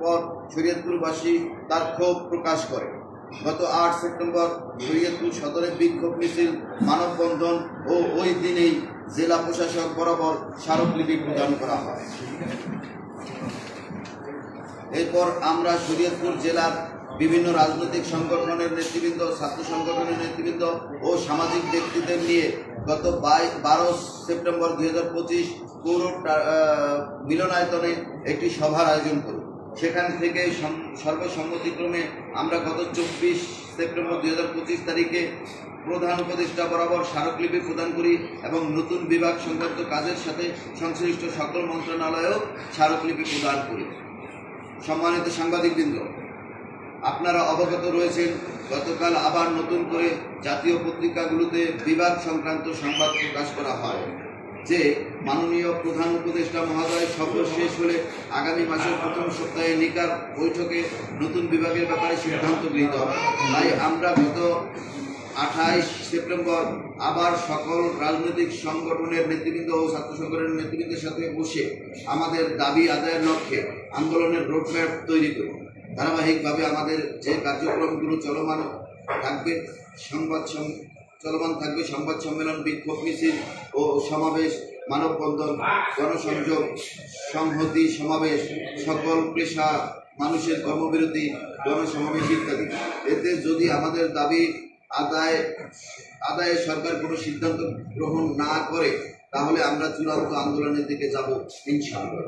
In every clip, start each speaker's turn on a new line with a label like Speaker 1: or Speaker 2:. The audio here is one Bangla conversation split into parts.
Speaker 1: পর শরীয়তপুরবাসী তার ক্ষোভ প্রকাশ করে। গত 8 সেপ্টেম্বর শরীয়তপুর সদরে বিক্ষোভ মিছিল, মানববন্ধন ও ওই দিনেই জেলা প্রশাসক বরাবর স্মারকলিপি প্রদান করা হয়। এরপর আমরা শরীয়তপুর জেলার বিভিন্ন রাজনৈতিক সংগঠনের নেতৃবৃন্দ, ছাত্র সংগঠনের নেতৃবৃন্দ ও সামাজিক ব্যক্তিদের নিয়ে গত 12 সেপ্টেম্বর 2025 পৌর মিলনায়তনে একটি সভার আয়োজন করি। সেখান থেকে সর্বসম্মতিক্রমে আমরা গত 24 সেপ্টেম্বর 2025 তারিখে প্রধান উপদেষ্টা বরাবর স্মারকলিপি প্রদান করি এবং নতুন বিভাগ সংক্রান্ত কাজের সাথে সংশ্লিষ্ট সকল মন্ত্রণালয়েও স্মারকলিপি প্রদান করি। সম্মানিত সাংবাদিকবৃন্দ, আপনারা অবগত রয়েছেন, গতকাল আবার নতুন করে জাতীয় পত্রিকাগুলোতে বিভাগ সংক্রান্ত সংবাদ প্রকাশ করা হয় যে মাননীয় প্রধান উপদেষ্টা মহোদয় সফর শেষ হলে আগামী মাসের প্রথম সপ্তাহে নিকার বৈঠকে নতুন বিভাগের ব্যাপারে সিদ্ধান্ত গৃহীত হবে। তাই আমরা গত 28 সেপ্টেম্বর আবার সকল রাজনৈতিক সংগঠনের নেতৃবৃন্দ ও ছাত্র সংগঠনের নেতৃবৃন্দের সাথে বসে আমাদের দাবি আদায়ের লক্ষ্যে আন্দোলনের রোডম্যাপ তৈরি করি। ধারাবাহিকভাবে আমাদের যে কার্যক্রমগুলো চলমান থাকবে, সংবাদ সম্মেলন, বিক্ষোভ মিছিল ও সমাবেশ, মানববন্ধন, গণসংযোগ, সংহতি সমাবেশ, সকল পেশা মানুষের কর্মবিরতি, গণসমাবেশ ইত্যাদি। এতে যদি আমাদের দাবি আদায়ে সরকার কোনো সিদ্ধান্ত গ্রহণ না করে তাহলে আমরা চূড়ান্ত আন্দোলনের দিকে যাব ইনশাআল্লাহ।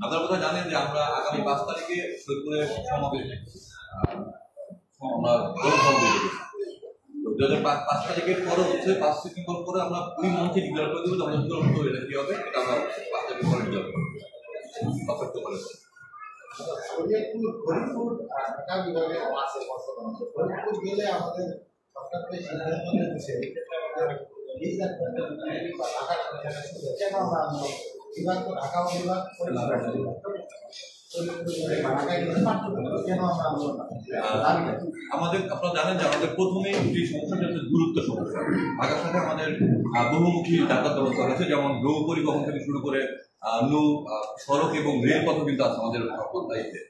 Speaker 2: আপনারা বোধহয় জানেন যে আমরা আগামী 5 তারিখে সৈয়দপুরে সমাবেশ, আমরা 2005 তারিখের পরে হচ্ছে 5 সেপ্টেম্বর পরে আমরা ওই মঞ্চে ডিক্লেয়ার করে দেবো আমাদের চূড়ান্ত এটা কি হবে, এটা আমরা 5 তারিখ পরে ডিক্লেয়ার করবো।
Speaker 3: ঢাকা বিভাগের আছে ফরিদপুর গেলে আমাদের সরকারকে সিদ্ধান্ত নিচ্ছে বিভাগ তো ঢাকা বিভাগ
Speaker 2: আমাদের, আপনারা জানেন যে আমাদের প্রথমে যে সমস্যাটা হচ্ছে দূরত্ব সমস্যা। ঢাকার সাথে আমাদের বহুমুখী যাতায়াত ব্যবস্থা রয়েছে, যেমন নৌ পরিবহন থেকে শুরু করে নৌ সড়ক এবং রেলপথ কিন্তু আছে আমাদের দায়িত্বে।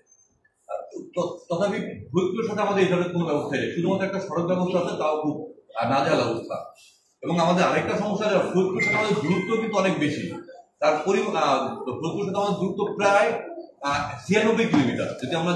Speaker 2: তথাপি ফরিদপুরের সাথে আমাদের এই ধরনের কোনো ব্যবস্থা নেই, শুধুমাত্র একটা সড়ক ব্যবস্থা আছে, তাও খুব নাজেহাল অবস্থা। এবং আমাদের আরেকটা সমস্যা, ফরিদপুরের সাথে আমাদের দূরত্ব কিন্তু অনেক বেশি। তার ফরিদপুরের সাথে আমাদের দূরত্ব প্রায় 96 কিলোমিটার। যদি আমরা